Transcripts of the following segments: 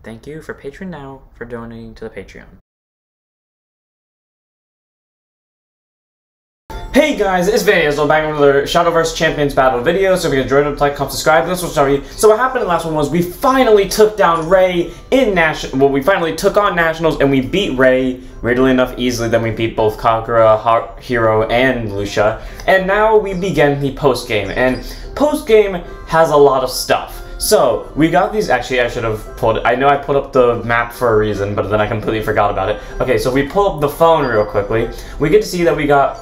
Thank you for Patreon now for donating to the Patreon. Hey guys, it's Vanzo back with another Shadowverse Champions Battle video. So if you enjoyed it, like, comment, subscribe. This was sorry. So what happened in the last one was we finally took down Ray in we finally took on Nationals and we beat Ray, weirdly enough, easily. Then we beat both Kagura, Hero, and Lucia. And now we begin the post-game. And post-game has a lot of stuff. So, we got these, actually I should have pulled it, I know I put up the map for a reason, but then I completely forgot about it. Okay, so we pull up the phone real quickly. We get to see that we got,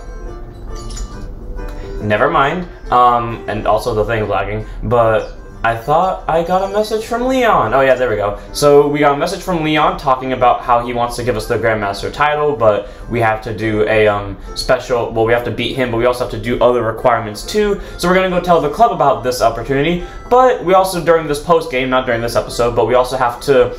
never mind, and also the thing's lagging, but I thought I got a message from Leon. Oh yeah, there we go. So we got a message from Leon talking about how he wants to give us the Grandmaster title, but we have to do a special, well, we have to beat him, but we also have to do other requirements too. So we're gonna go tell the club about this opportunity, but we also, during this post game, not during this episode, but we also have to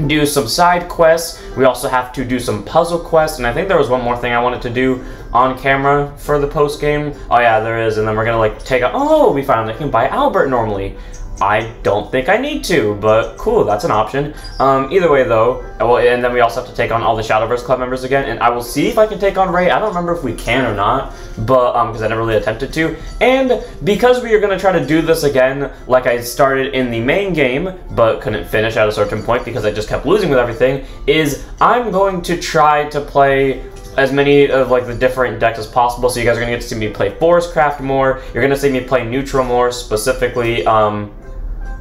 do some side quests. We also have to do some puzzle quests, and I think there was one more thing I wanted to do on camera for the post game. Oh yeah, there is. And then we're gonna like take a, oh, we finally can buy Albert normally. I don't think I need to, but cool, that's an option. Either way though, well, and then we also have to take on all the Shadowverse club members again, and I will see if I can take on Ray. I don't remember if we can or not, but because I never really attempted to. And because we are going to try to do this again, like I started in the main game, but couldn't finish at a certain point because I just kept losing with everything, is I'm going to try to play as many of like the different decks as possible. So you guys are going to get to see me play Forestcraft more. You're going to see me play Neutral more, specifically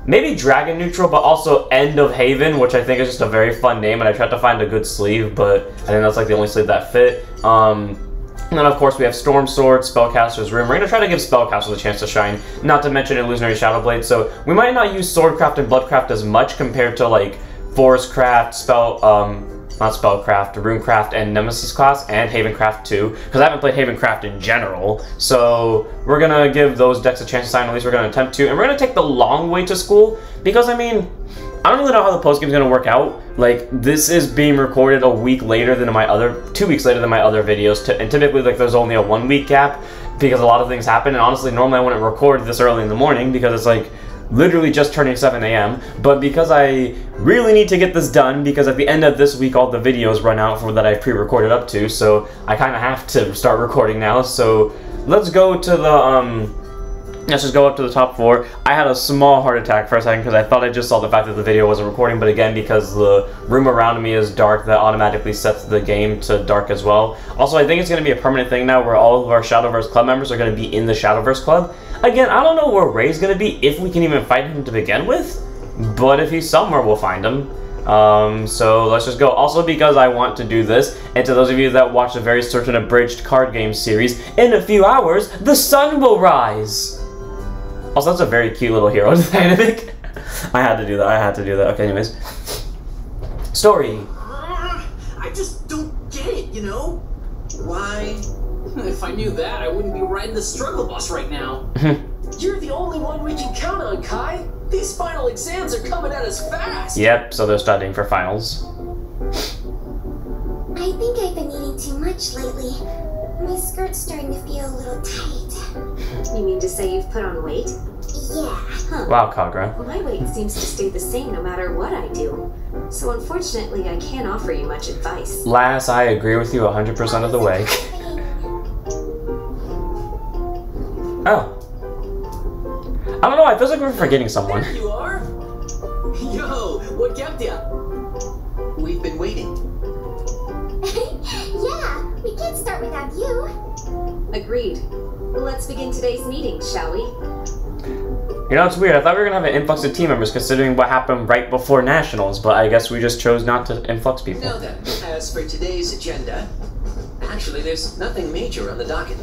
maybe Dragon Neutral, but also End of Haven, which I think is just a very fun name, and I tried to find a good sleeve, but I think that's like the only sleeve that fit. And then of course we have Storm Sword, Spellcaster's Room. We're going to try to give Spellcasters a chance to shine, not to mention Illusionary Shadowblade, so we might not use Swordcraft and Bloodcraft as much compared to like Forestcraft, not Spellcraft, Runecraft, and Nemesis class, and Havencraft too, because I haven't played Havencraft in general. So we're gonna give those decks a chance to sign, at least we're gonna attempt to, and we're gonna take the long way to school, because I mean, I don't really know how the postgame's gonna work out. Like, this is being recorded a week later than my other, 2 weeks later than my other videos, and typically like there's only a 1 week gap, because a lot of things happen, and honestly, normally I wouldn't record this early in the morning, because it's like, literally just turning 7 a.m. But because I really need to get this done, because at the end of this week all the videos run out for that I pre-recorded up to, so I kind of have to start recording now. So let's go to the let's just go up to the top 4. I had a small heart attack for a second because I thought I just saw the fact that the video wasn't recording, but again, because the room around me is dark, that automatically sets the game to dark as well. Also, I think it's going to be a permanent thing now where all of our Shadowverse club members are going to be in the Shadowverse club. Again, I don't know where Ray's going to be, if we can even find him to begin with, but if he's somewhere, we'll find him. So let's just go. Also, because I want to do this, and to those of you that watch the Very Certain Abridged card game series, in a few hours, the sun will rise! Also, that's a very cute little hero design, I think. I had to do that, I had to do that. Okay, anyways. Story. I just don't get it, you know? Why? If I knew that, I wouldn't be riding the struggle bus right now. You're the only one we can count on, Kai. These final exams are coming at us fast. Yep, so they're studying for finals. I think I've been eating too much lately. My skirt's starting to feel a little tight. You mean to say you've put on weight? Yeah. Huh. Wow, Kagra. My weight seems to stay the same no matter what I do. So unfortunately, I can't offer you much advice. Lass, I agree with you 100% of the way. Oh. I don't know, I feel like we're forgetting someone. There you are. Yo, what kept ya? We've been waiting. Yeah, we can't start without you. Agreed. Let's begin today's meeting, shall we? You know, it's weird. I thought we were going to have an influx of team members considering what happened right before Nationals, but I guess we just chose not to influx people. Now then, as for today's agenda, actually there's nothing major on the docket.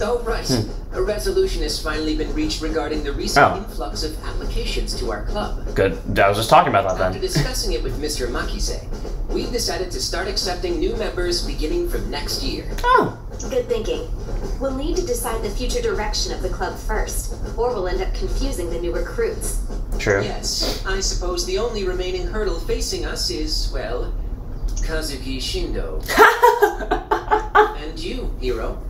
Oh, right. A resolution has finally been reached regarding the recent influx of applications to our club. Good. I was just talking about that then. After discussing it with Mr. Makise, we've decided to start accepting new members beginning from next year. Oh. Good thinking. We'll need to decide the future direction of the club first, or we'll end up confusing the new recruits. True. Yes, I suppose the only remaining hurdle facing us is, well, Kazuki Shindo. And you, Hiro.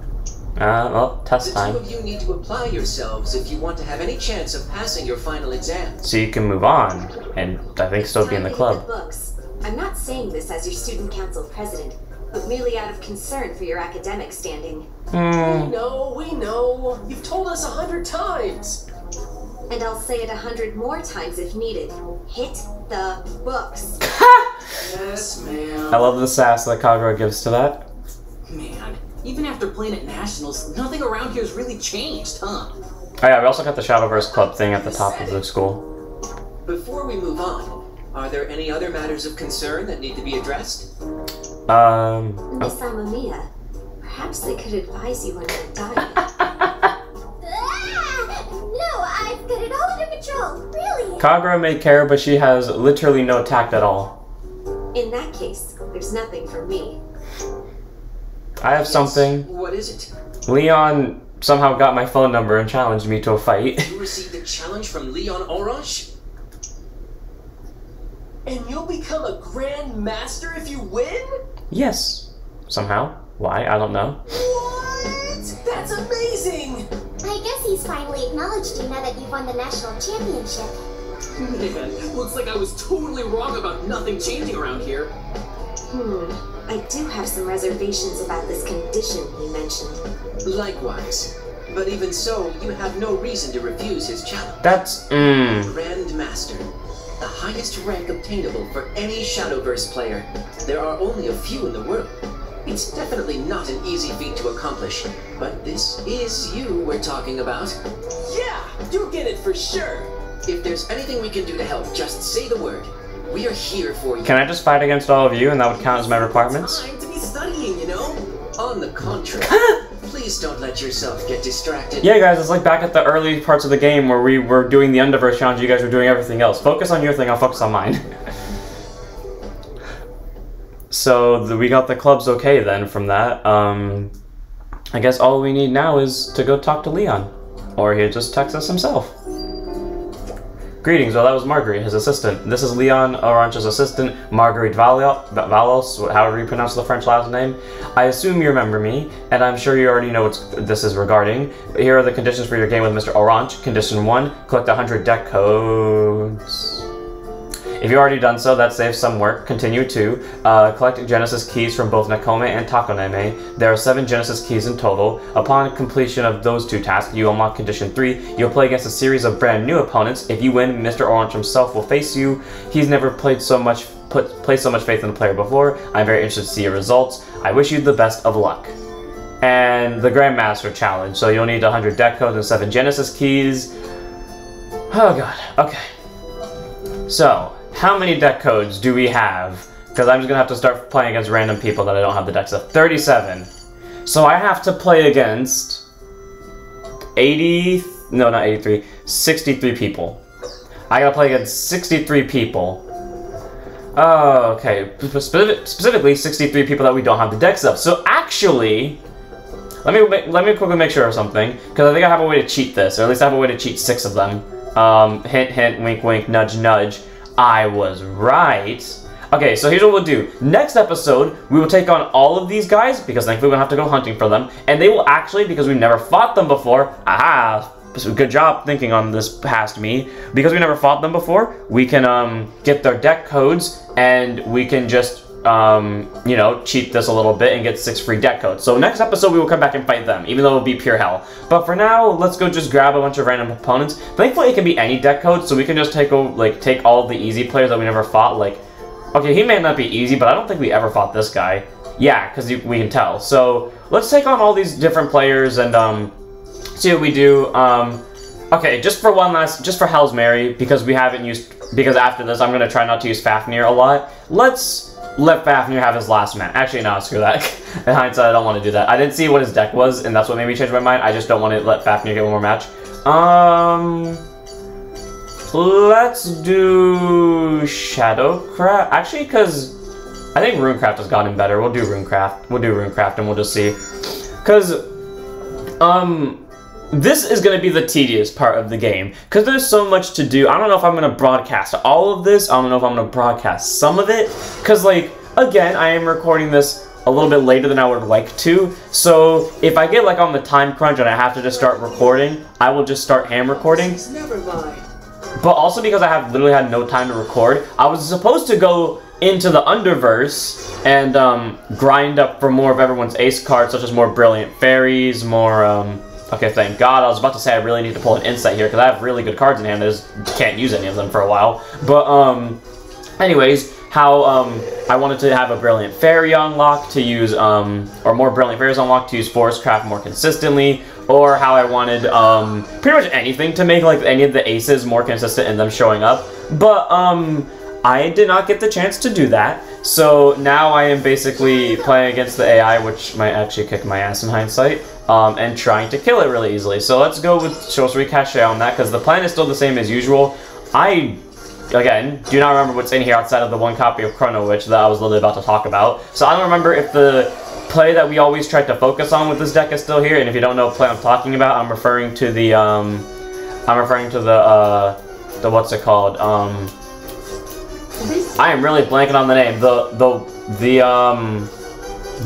Well, test The time. two of you need to apply yourselves if you want to have any chance of passing your final exams. So you can move on, and I think still be in the Time to hit club. the books. I'm not saying this as your student council president, but merely out of concern for your academic standing. We know. You've told us 100 times. And I'll say it 100 more times if needed. Hit the books. Yes, ma'am. I love the sass that Kagura gives to that. Man, even after playing at Nationals, nothing around here's really changed, huh? Oh yeah, we also got the Shadowverse Club thing at the top of the school. Before we move on, are there any other matters of concern that need to be addressed? Miss Amamiya, perhaps they could advise you on your diet. No, I've got it all under control, really. Kagura may care, but she has literally no tact at all. In that case, there's nothing for me. I have something. What is it? Leon somehow got my phone number and challenged me to a fight. You received a challenge from Leon Orange? And you'll become a Grand Master if you win? Yes. Somehow. Why? I don't know. What? That's amazing! I guess he's finally acknowledged you now that you've won the national championship. Man, looks like I was totally wrong about nothing changing around here. I do have some reservations about this condition he mentioned. Likewise. But even so, you have no reason to refuse his challenge. That's, Grand Master. The highest rank obtainable for any Shadowverse player. There are only a few in the world. It's definitely not an easy feat to accomplish, but this is you we're talking about. Yeah, you get it for sure. If there's anything we can do to help, just say the word. We are here for you. Can I just fight against all of you and that would count as my requirements? Time to be studying, you know? On the contrary, please don't let yourself get distracted. Yeah, guys, it's like back at the early parts of the game where we were doing the Underverse challenge, you guys were doing everything else. Focus on your thing, I'll focus on mine. So, we got the clubs okay then from that. I guess all we need now is to go talk to Leon. Or he'll just text us himself. Greetings, well that was Marguerite, his assistant. This is Leon Orange's assistant, Marguerite Valos, however you pronounce the French last name. I assume you remember me, and I'm sure you already know what this is regarding. Here are the conditions for your game with Mr. Orange. Condition 1, collect 100 deck codes. If you've already done so, that saves some work. Continue 2. Collect Genesis keys from both Nakome and Takoneme. There are 7 Genesis keys in total. Upon completion of those 2 tasks, you unlock Condition 3. You'll play against a series of brand new opponents. If you win, Mr. Orange himself will face you. He's never played so much placed so much faith in the player before. I'm very interested to see your results. I wish you the best of luck. And the Grandmaster Challenge. So you'll need 100 deck codes and 7 Genesis keys. Oh god. Okay. So, how many deck codes do we have? Because I'm just going to have to start playing against random people that I don't have the decks of. 37. So I have to play against 63 people. I gotta play against 63 people. Oh, okay. Specifically, 63 people that we don't have the decks of. So actually, let me quickly make sure of something, because I think I have a way to cheat this, or at least I have a way to cheat 6 of them. Hint, hint, wink, wink, nudge, nudge. I was right. Okay, so here's what we'll do. Next episode, we will take on all of these guys, because thankfully we don't have to go hunting for them, and they will actually, because we've never fought them before, good job thinking on this past me, because we never fought them before, we can get their deck codes, and we can just you know, cheat this a little bit and get 6 free deck codes. So next episode we will come back and fight them, even though it'll be pure hell. But for now, let's go just grab a bunch of random opponents. Thankfully it can be any deck code, so we can just take all the easy players that we never fought. Like, okay, he may not be easy, but I don't think we ever fought this guy. Yeah, because we can tell. So let's take on all these different players and see what we do. Okay, just for Hell's Mary, because after this I'm gonna try not to use Fafnir a lot. Let's let Fafnir have his last match. Actually, no, screw that. In hindsight, I don't want to do that. I didn't see what his deck was, and that's what made me change my mind. I just don't want to let Fafnir get one more match. Let's do Shadowcraft. Actually, because I think Runecraft has gotten better. We'll do Runecraft. And we'll just see. Because, this is going to be the tedious part of the game, because there's so much to do. I don't know if I'm going to broadcast all of this. I don't know if I'm going to broadcast some of it, because, like, again, I am recording this a little bit later than I would like to. So if I get like on the time crunch and I have to just start recording, I will just start hand recording. Never mind. But also because I have literally had no time to record, I was supposed to go into the Underverse and grind up for more of everyone's ace cards, such as more Brilliant Fairies, more okay, thank God. I was about to say I really need to pull an insight here because I have really good cards in hand. I just can't use any of them for a while. But anyways, how I wanted to have a Brilliant Fairy unlocked to use or more Brilliant Fairies unlocked to use Forest Craft more consistently, or how I wanted pretty much anything to make like any of the aces more consistent in them showing up. But I did not get the chance to do that. So now I am basically playing against the AI, which might actually kick my ass in hindsight, and trying to kill it really easily. So let's go with Sorcery Cachet on that, because the plan is still the same as usual. I, again, do not remember what's in here outside of the one copy of Chrono Witch that I was literally about to talk about. So I don't remember if the play that we always tried to focus on with this deck is still here. And if you don't know what play I'm talking about, I'm referring to the what's it called? I am really blanking on the name.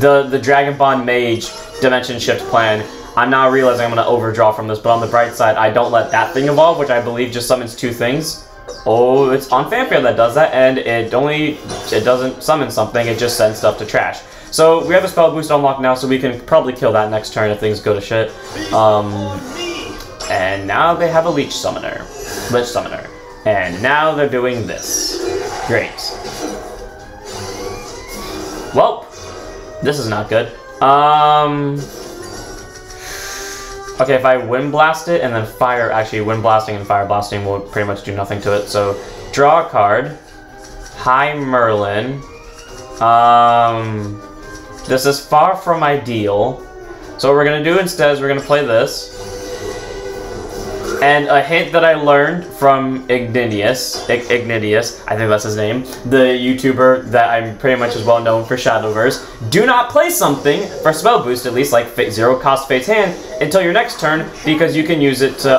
The Dragon Bond Mage Dimension Shift plan. I'm now realizing I'm going to overdraw from this, but on the bright side, I don't let that thing evolve, which I believe just summons 2 things. Oh, it's on Fanfare that does that, and it doesn't summon something, it just sends stuff to trash. So we have a spell boost unlocked now, so we can probably kill that next turn if things go to shit. And now they have a Lich Summoner. And now they're doing this. Great. Well, this is not good. Okay, if I Wind Blast it and then fire, actually Wind Blasting and Fire Blasting will pretty much do nothing to it. So, draw a card. Hi, Merlin. This is far from ideal. So what we're gonna do instead is we're gonna play this. And a hint that I learned from Ignidius, I think that's his name, the YouTuber that I'm pretty much as well known for Shadowverse, do not play something, for spell boost at least, like 0 cost Fate's Hand, until your next turn, because you can use it to,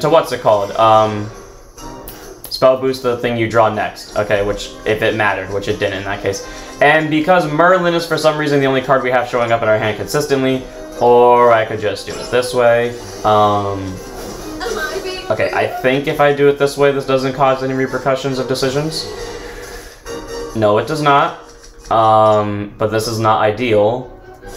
what's it called? Spell boost the thing you draw next, okay, which, if it mattered, which it didn't in that case. And because Merlin is for some reason the only card we have showing up in our hand consistently, or I could just do it this way. Okay, I think if I do it this way, this doesn't cause any repercussions of decisions. No, it does not. But this is not ideal.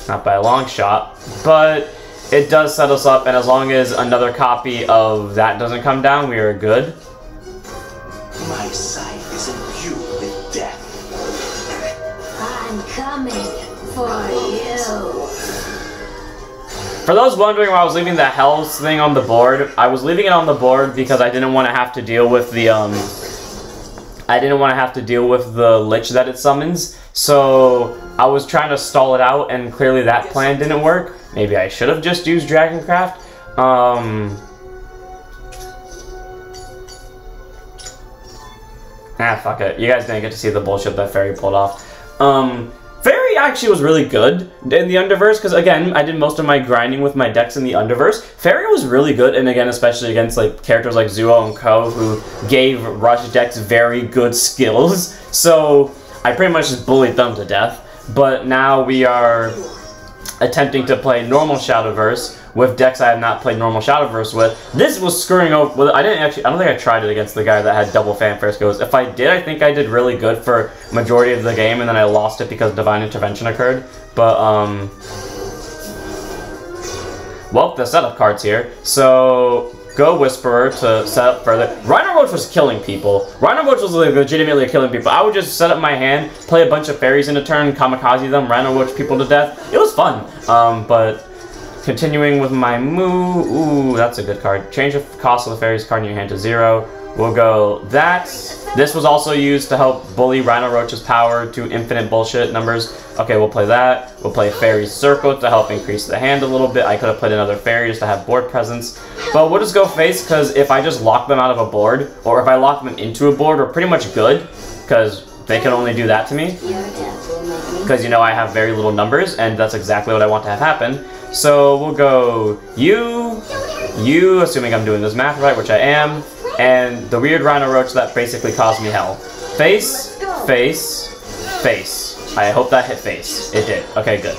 Not by a long shot. But it does set us up, and as long as another copy of that doesn't come down, we are good. My sight is imbued with death. I'm coming for you. For those wondering why I was leaving the Hells thing on the board, I was leaving it on the board because I didn't want to have to deal with the Lich that it summons. So I was trying to stall it out, and clearly that plan didn't work. Maybe I should have just used Dragoncraft. Fuck it. You guys didn't get to see the bullshit that Fairy pulled off. Fairy actually was really good in the Underverse, because again, I did most of my grinding with my decks in the Underverse. Fairy was really good, and again, especially against like characters like Zuo and Co, who gave Rush decks very good skills. So I pretty much just bullied them to death. But now we are attempting to play normal Shadowverse with decks I have not played normal Shadowverse with. This was screwing over. Well, I don't think I tried it against the guy that had double Fanfare skills. If I did, I think I did really good for majority of the game, and then I lost it because Divine Intervention occurred. But well, the setup card's here. So go Whisperer to set up further. Rhino Roach was killing people. Rhino Roach was legitimately killing people. I would just set up my hand, play a bunch of fairies in a turn, kamikaze them, Rhino Roach people to death. It was fun. But continuing with my move, ooh, that's a good card. Change the cost of the fairies card in your hand to 0. We'll go that. This was also used to help bully Rhino Roach's power to infinite bullshit numbers. Okay, we'll play that. We'll play Fairy's Circle to help increase the hand a little bit. I could have played another fairy just to have board presence. But we'll just go face, because if I just lock them out of a board, or if I lock them into a board, we're pretty much good, because they can only do that to me. Because, you know, I have very little numbers, and that's exactly what I want to have happen. So we'll go you, assuming I'm doing this math right, which I am, and the weird Rhino Roach that basically caused me hell. Face, face, face. I hope that hit face. It did. Okay, good.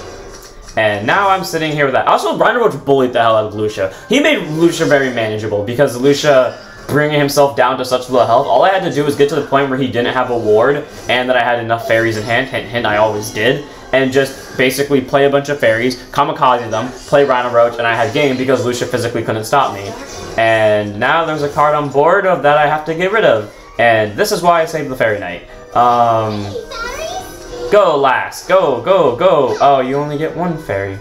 And now I'm sitting here with that. Also, Rhino Roach bullied the hell out of Lucia. He made Lucia very manageable because Lucia bringing himself down to such low health. All I had to do was get to the point where he didn't have a ward and that I had enough fairies in hand. Hint, hint, I always did. And just basically play a bunch of fairies, kamikaze them, play Rhino Roach, and I had game because Lucia physically couldn't stop me. And now there's a card on board that I have to get rid of. And this is why I saved the Fairy Knight. Go, lass. Go, go, go. Oh, you only get one fairy.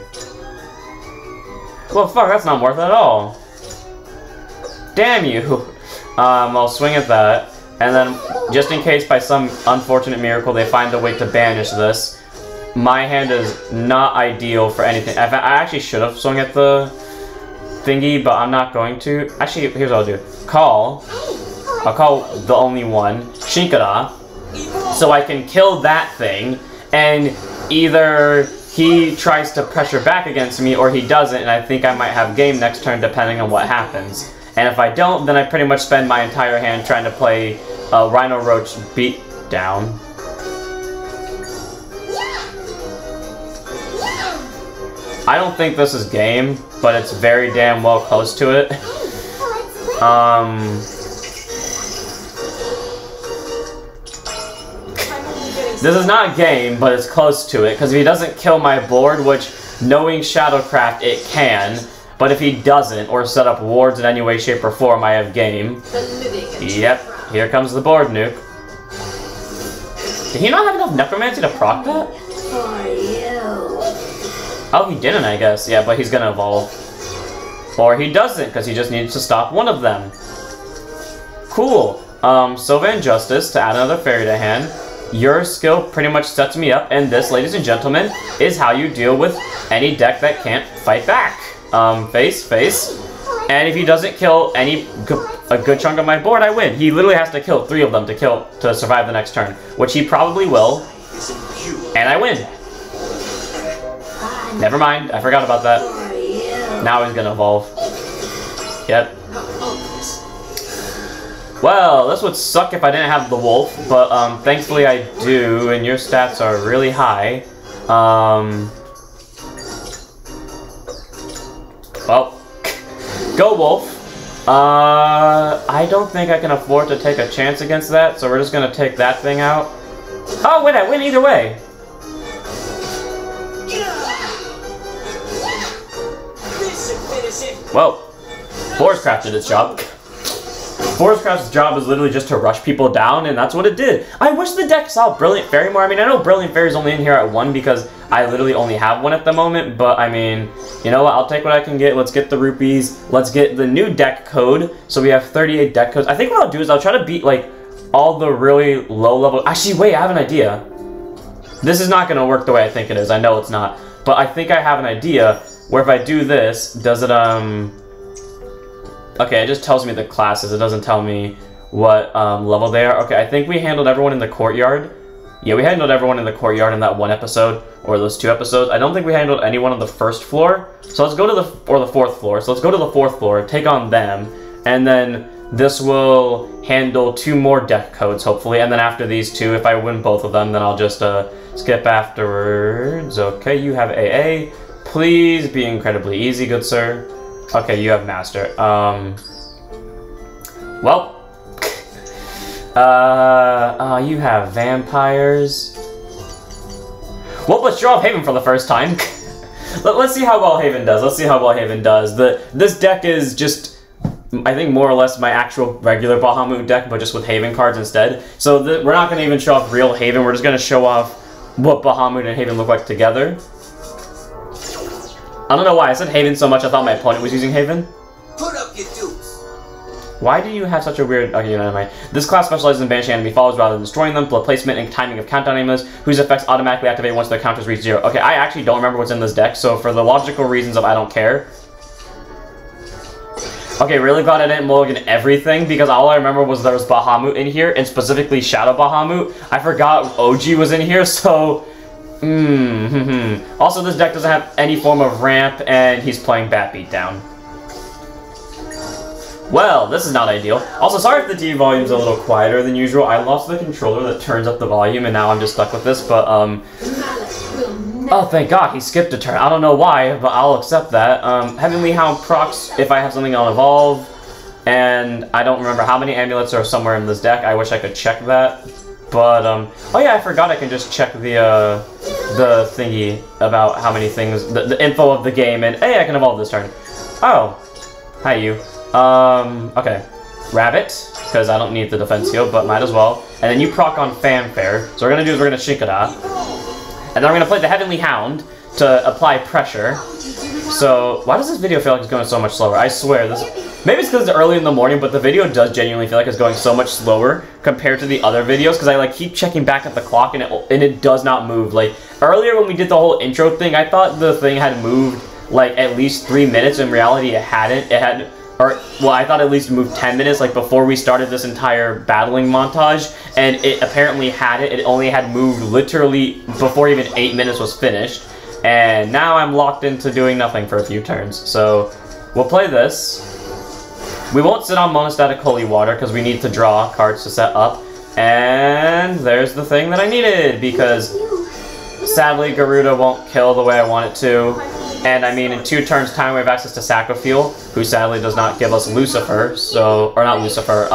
Well, fuck, that's not worth it at all. Damn you. I'll swing at that. And then, just in case by some unfortunate miracle they find a way to banish this, my hand is not ideal for anything. I actually should have swung at the thingy, but I'm not going to. Actually, here's what I'll do. I'll call the only one, Shinkara, so I can kill that thing, and either he tries to pressure back against me or he doesn't, and I think I might have game next turn depending on what happens. And if I don't, then I pretty much spend my entire hand trying to play a Rhino Roach beat down. I don't think this is game, but it's very damn well close to it. This is not game, but it's close to it, because if he doesn't kill my board, which, knowing Shadowcraft, it can, but if he doesn't, or set up wards in any way, shape, or form, I have game. Yep, here comes the board nuke. Did he not have enough Necromancy to proc that? Oh, he didn't, I guess. Yeah, but he's gonna evolve. Or he doesn't, because he just needs to stop one of them. Cool. Sylvan Justice, to add another fairy to hand. Your skill pretty much sets me up, and this, ladies and gentlemen, is how you deal with any deck that can't fight back. Face, face. And if he doesn't kill a good chunk of my board, I win. He literally has to kill 3 of them to survive the next turn, which he probably will. And I win. Never mind, I forgot about that. Now he's gonna evolve. Yep. Well, this would suck if I didn't have the wolf, but thankfully I do, and your stats are really high. Well, go wolf. I don't think I can afford to take a chance against that, so we're just gonna take that thing out. Oh wait, I win either way. Well, Forestcraft did its job. Forestcraft's job is literally just to rush people down, and that's what it did. I wish the deck saw Brilliant Fairy more. I mean, I know Brilliant Fairy's only in here at 1 because I literally only have 1 at the moment, but I mean, you know what, I'll take what I can get. Let's get the rupees. Let's get the new deck code. So we have 38 deck codes. I think what I'll do is I'll try to beat, like, all the really low level... Actually, wait, I have an idea. This is not going to work the way I think it is. I know it's not. But I think I have an idea where if I do this, does it, Okay, it just tells me the classes. It doesn't tell me what level they are. Okay, I think we handled everyone in the courtyard. Yeah, we handled everyone in the courtyard in that 1 episode, or those 2 episodes. I don't think we handled anyone on the 1st floor. So let's go to the 4th floor. So let's go to the 4th floor, take on them, and then this will handle 2 more deck codes, hopefully. And then after these 2, if I win both of them, then I'll just skip afterwards. Okay, you have AA. Please be incredibly easy, good sir. Okay, you have Master. Well. You have Vampires. Well, let's draw up Haven for the first time. Let's see how well Haven does. Let's see how well Haven does. This deck is just, I think, more or less my actual regular Bahamut deck, but just with Haven cards instead. So we're not going to even show off real Haven. We're just going to show off what Bahamut and Haven look like together. I don't know why I said Haven so much. I thought my opponent was using Haven. Put up your dukes. Why do you have such a weird... Okay, never mind. This class specializes in banishing enemy follows rather than destroying them. The placement and timing of countdown enemies, whose effects automatically activate once their counters reach 0. Okay, I actually don't remember what's in this deck, so for the logical reasons of I don't care. Okay, really glad I didn't mulligan everything, because all I remember was there was Bahamut in here, and specifically Shadow Bahamut. I forgot OG was in here, so... Also, this deck doesn't have any form of ramp, and he's playing Bat Beatdown. Well, this is not ideal. Also, sorry if the TV volume's a little quieter than usual. I lost the controller that turns up the volume, and now I'm just stuck with this, but, Oh, thank God, he skipped a turn. I don't know why, but I'll accept that. Heavenly Hound procs if I have something on Evolve, and I don't remember how many amulets are somewhere in this deck. I wish I could check that, but, oh yeah, I forgot I can just check the thingy about how many things, the info of the game, and hey, I can evolve this turn. Oh, hi you. Okay. Rabbit, because I don't need the defense heal, but might as well. And then you proc on Fanfare. So what we're going to do is we're going to Shinkada. And then we're going to play the Heavenly Hound to apply pressure. So, why does this video feel like it's going so much slower? I swear, this... Maybe it's because it's early in the morning, but the video does genuinely feel like it's going so much slower compared to the other videos, because I, like, keep checking back at the clock, and it does not move. Like, earlier when we did the whole intro thing, I thought the thing had moved, like, at least 3 minutes. In reality, it hadn't. It had... Or, well, I thought at least moved 10 minutes, like, before we started this entire battling montage, and it apparently had it. It only had moved literally before even 8 minutes was finished, and now I'm locked into doing nothing for a few turns. So, we'll play this. We won't sit on Monostatic Holy Water, because we need to draw cards to set up, and there's the thing that I needed, because sadly, Garuda won't kill the way I want it to. And I mean, in 2 turns' time, we have access to Sacrifiel, who sadly does not give us Lucifer, so... Or not Lucifer,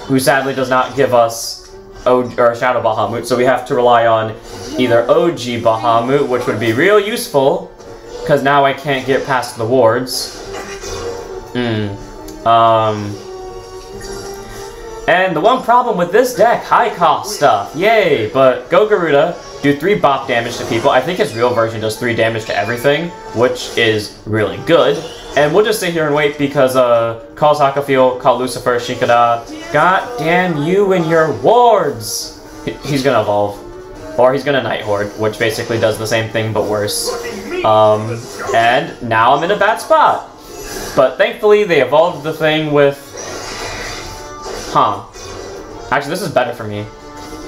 who sadly does not give us Shadow Bahamut, so we have to rely on either OG Bahamut, which would be real useful, because now I can't get past the wards. And the one problem with this deck, high cost stuff, yay! But go Garuda, do 3 bop damage to people. I think his real version does 3 damage to everything, which is really good. And we'll just sit here and wait because, call Sacrifiel, call Lucifer, Shinkada. God damn you and your wards! He's gonna evolve. Or he's gonna Night Horde, which basically does the same thing but worse. And now I'm in a bad spot. But thankfully they evolved the thing with... Huh. Actually, this is better for me.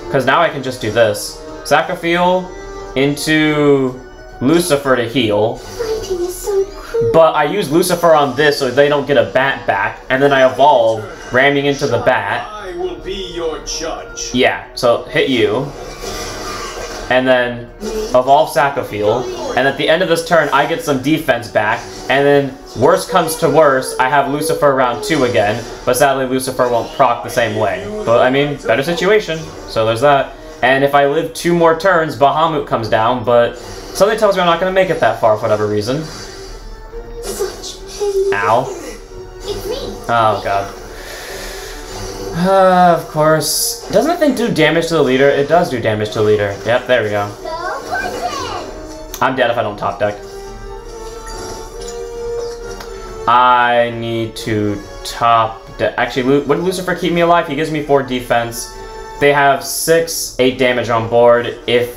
Because now I can just do this. Sacrifiel into Lucifer to heal. Fighting is so cruel. But I use Lucifer on this so they don't get a bat back. And then I evolve, ramming into the bat. I will be your judge. Yeah, so hit you. And then evolve Sacrifiel. And at the end of this turn, I get some defense back. And then, worst comes to worst, I have Lucifer round 2 again. But sadly, Lucifer won't proc the same way. But, I mean, better situation. So there's that. And if I live 2 more turns, Bahamut comes down. But something tells me I'm not going to make it that far for whatever reason. Such pity. Ow. It's me. Oh, God. Of course. Doesn't that thing do damage to the leader? It does do damage to the leader. Yep, there we go. Go Fortune. I'm dead if I don't top deck. I need to top deck. Actually, would Lucifer keep me alive? He gives me 4 defense. They have 8 damage on board. If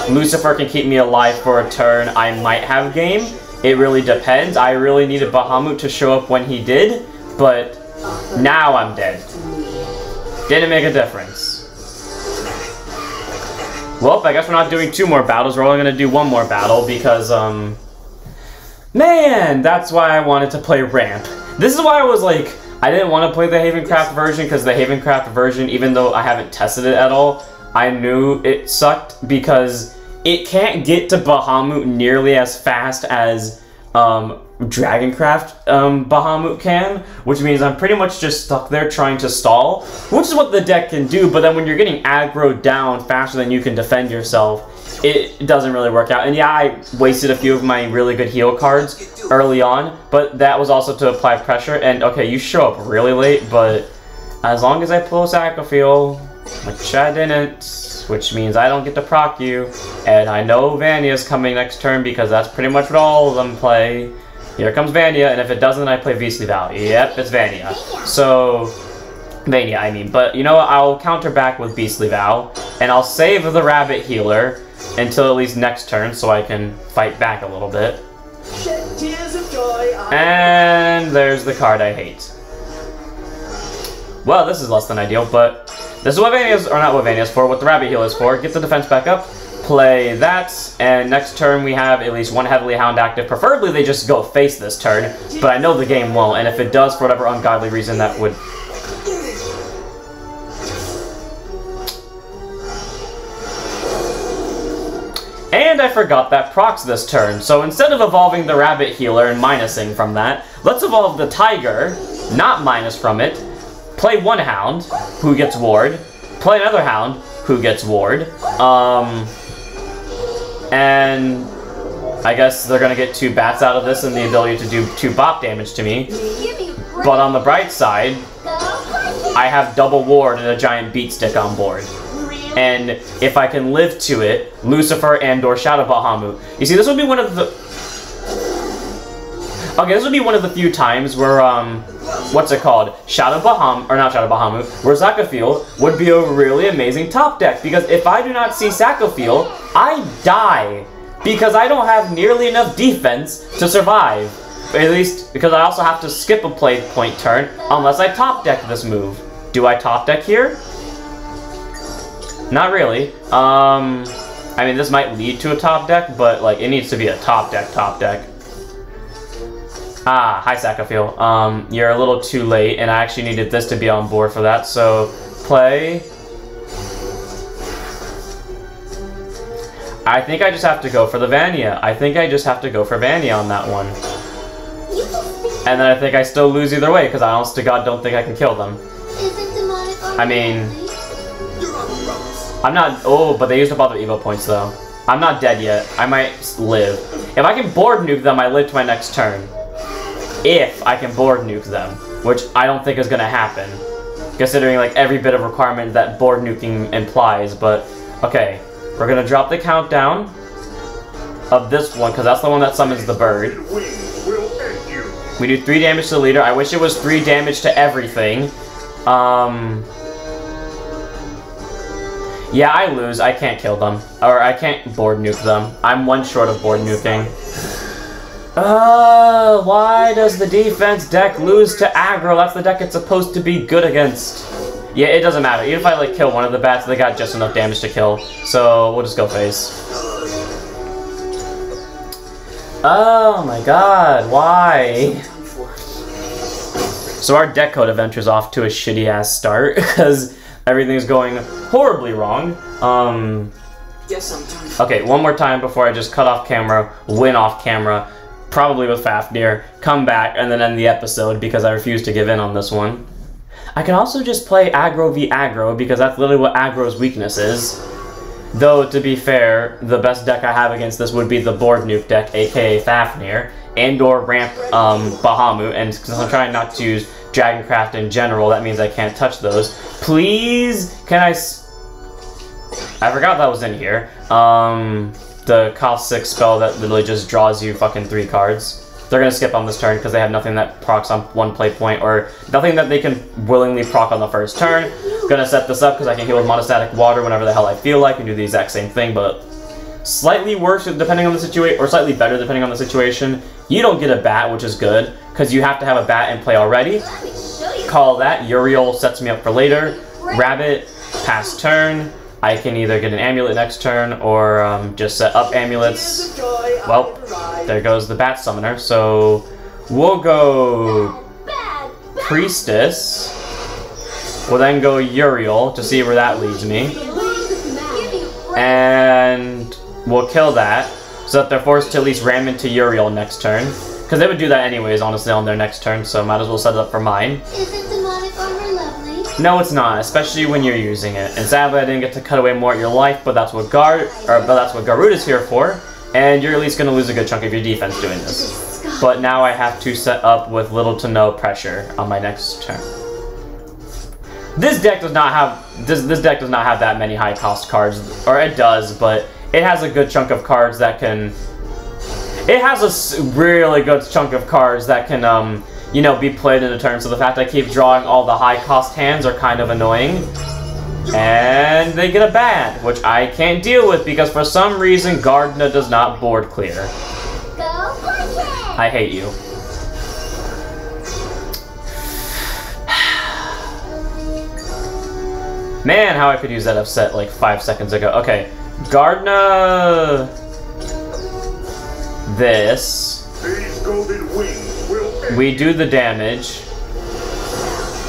Lucifer can keep me alive for a turn, I might have game. It really depends. I really needed Bahamut to show up when he did, but now I'm dead. Didn't make a difference. Well, I guess we're not doing 2 more battles. We're only going to do 1 more battle because, man, that's why I wanted to play Ramp. This is why I was like, I didn't want to play the Havencraft version because the Havencraft version, even though I haven't tested it at all, I knew it sucked because it can't get to Bahamut nearly as fast as Dragoncraft Bahamut can, which means I'm pretty much just stuck there trying to stall, which is what the deck can do, but then when you're getting aggroed down faster than you can defend yourself, it doesn't really work out. And yeah, I wasted a few of my really good heal cards early on, but that was also to apply pressure, and okay, you show up really late, but as long as I pull Sacrifiel, which I didn't, which means I don't get to proc you, and I know Vanya's coming next turn because that's pretty much what all of them play. Here comes Vanya, and if it doesn't, I play Beastly Vow. Yep, it's Vanya. So, Vanya, I mean, but you know what, I'll counter back with Beastly Vow, and I'll save the Rabbit Healer until at least next turn so I can fight back a little bit. And there's the card I hate. Well, this is less than ideal, but this is what Vanya's, or not what Vanya's for, what the Rabbit Heal is for. Get the defense back up, play that, and next turn we have at least 1 Heavenly Hound active. Preferably they just go face this turn, but I know the game won't, and if it does for whatever ungodly reason, that would... And I forgot that procs this turn, so instead of evolving the rabbit healer and minusing from that, let's evolve the tiger, not minus from it, play one hound, who gets ward, play another hound, who gets ward, and I guess they're gonna get 2 bats out of this and the ability to do 2 bop damage to me. But on the bright side, I have double ward and a giant beat stick on board. And if I can live to it, Lucifer and or Shadow Bahamut. You see, this would be one of the... Okay, this would be one of the few times where, what's it called? Shadow Bahamut, or not Shadow Bahamut, where Zakophiel would be a really amazing top deck. Because if I do not see Zakophiel, I die. Because I don't have nearly enough defense to survive. At least, because I also have to skip a play point turn, unless I top deck this move. Do I top deck here? Not really. I mean, this might lead to a top deck, but, like, it needs to be a top deck. Ah, hi, Zakophiel. You're a little too late, and I actually needed this to be on board for that, so play. I think I just have to go for the Vania. I think I just have to go for Vania on that one. And then I think I still lose either way, because I honest to God don't think I can kill them. I mean... I'm not... Oh, but they used up all their Evo points, though. I'm not dead yet. I might live. If I can board nuke them, I live to my next turn. If I can board nuke them. Which I don't think is going to happen. Considering, like, every bit of requirement that board nuking implies. But, okay. We're going to drop the countdown of this one, because that's the one that summons the bird. We do 3 damage to the leader. I wish it was 3 damage to everything. Yeah, I lose. I can't kill them. Or I can't board nuke them. I'm 1 short of board nuking. Why does the defense deck lose to aggro? That's the deck it's supposed to be good against. Yeah, it doesn't matter. Even if I, like, kill one of the bats, they got just enough damage to kill. So, we'll just go face. Oh my god, why? So our deck code adventure's off to a shitty-ass start, because everything's going horribly wrong. Okay, one more time before I just cut off camera, win off camera, probably with Fafnir, come back, and then end the episode, because I refuse to give in on this one. I can also just play aggro v aggro, because that's literally what aggro's weakness is. Though, to be fair, the best deck I have against this would be the board nuke deck, aka Fafnir, and or ramp Bahamut, and since I'm trying not to use Dragoncraft in general, that means I can't touch those. Please, can I forgot that was in here. The cost 6 spell that literally just draws you fucking 3 cards. They're gonna skip on this turn because they have nothing that procs on 1 play point, or nothing that they can willingly proc on the first turn. Gonna set this up because I can heal with monostatic water whenever the hell I feel like and do the exact same thing, but slightly worse depending on the situation, or slightly better depending on the situation. You don't get a bat, which is good, because you have to have a bat in play already. Call that. Uriel sets me up for later. Rabbit, pass turn. I can either get an amulet next turn, or just set up amulets. Well, there goes the bat summoner, so we'll go Priestess. We'll then go Uriel to see where that leads me. And we'll kill that, so that they're forced to at least ram into Uriel next turn. Because they would do that anyways, honestly, on their next turn, so might as well set it up for mine. Isn't demonic armor lovely? No, it's not, especially when you're using it. And sadly, I didn't get to cut away more at your life, but that's what Garud is here for. And you're at least going to lose a good chunk of your defense doing this. But now I have to set up with little to no pressure on my next turn. This deck does not have this deck does not have that many high cost cards, or it does, but it has a good chunk of cards that can. It has a really good chunk of cards that can, you know, be played in a turn. So the fact I keep drawing all the high cost hands are kind of annoying. And they get a ban, which I can't deal with because for some reason Gardner does not board clear. I hate you. Man, how I could use that upset like 5 seconds ago. Okay, Gardner. This. We do the damage.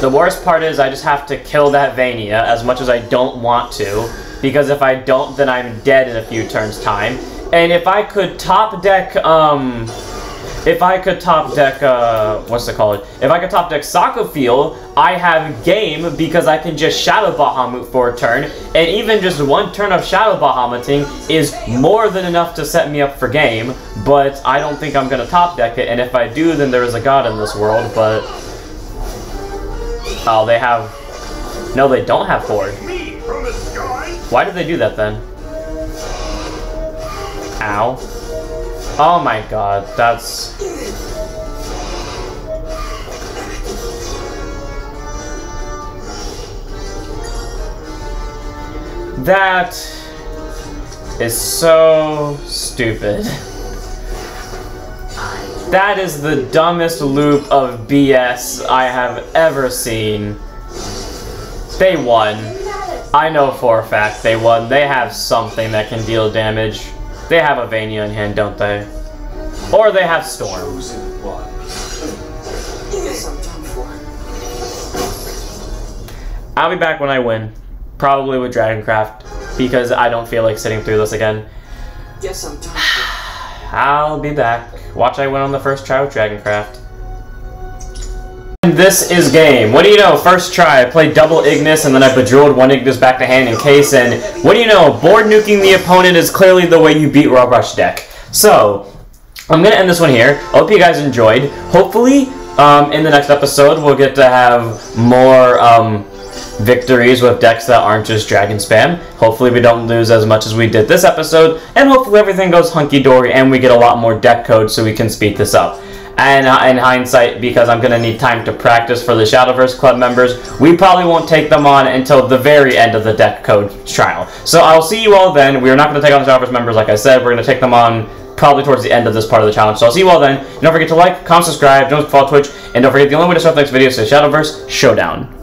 The worst part is I just have to kill that Vania as much as I don't want to. because if I don't, then I'm dead in a few turns' time. And if I could top deck, what's it called? If I could top deck Soccer Field, I have game because I can just Shadow Bahamut for a turn, and even just one turn of Shadow Bahamuting is more than enough to set me up for game, but I don't think I'm gonna top deck it, and if I do, then there is a god in this world, but... Oh, they have... No, they don't have Horde. Why did they do that then? Ow. Oh my god, that's... That is so stupid. That is the dumbest loop of BS I have ever seen. They won. I know for a fact they won. They have something that can deal damage. They have a Vania in hand, don't they? Or they have Storm. I'll be back when I win. Probably with Dragoncraft, because I don't feel like sitting through this again. Guess I'm done. I'll be back. Watch I win on the first try with Dragoncraft. And this is game. What do you know? First try, I played double Ignis, and then I bejeweled one Ignis back to hand in case, and what do you know? Board nuking the opponent is clearly the way you beat Raw Rush deck. So, I'm going to end this one here. I hope you guys enjoyed. Hopefully, in the next episode, we'll get to have more, victories with decks that aren't just Dragon Spam. Hopefully we don't lose as much as we did this episode, and hopefully everything goes hunky-dory and we get a lot more deck code so we can speed this up. And in hindsight, because I'm going to need time to practice for the Shadowverse Club members, we probably won't take them on until the very end of the deck code trial. So I'll see you all then. We are not going to take on the Shadowverse members like I said. We're going to take them on probably towards the end of this part of the challenge. So I'll see you all then. Don't forget to like, comment, subscribe, don't follow Twitch, and don't forget the only way to start the next video is Shadowverse Showdown.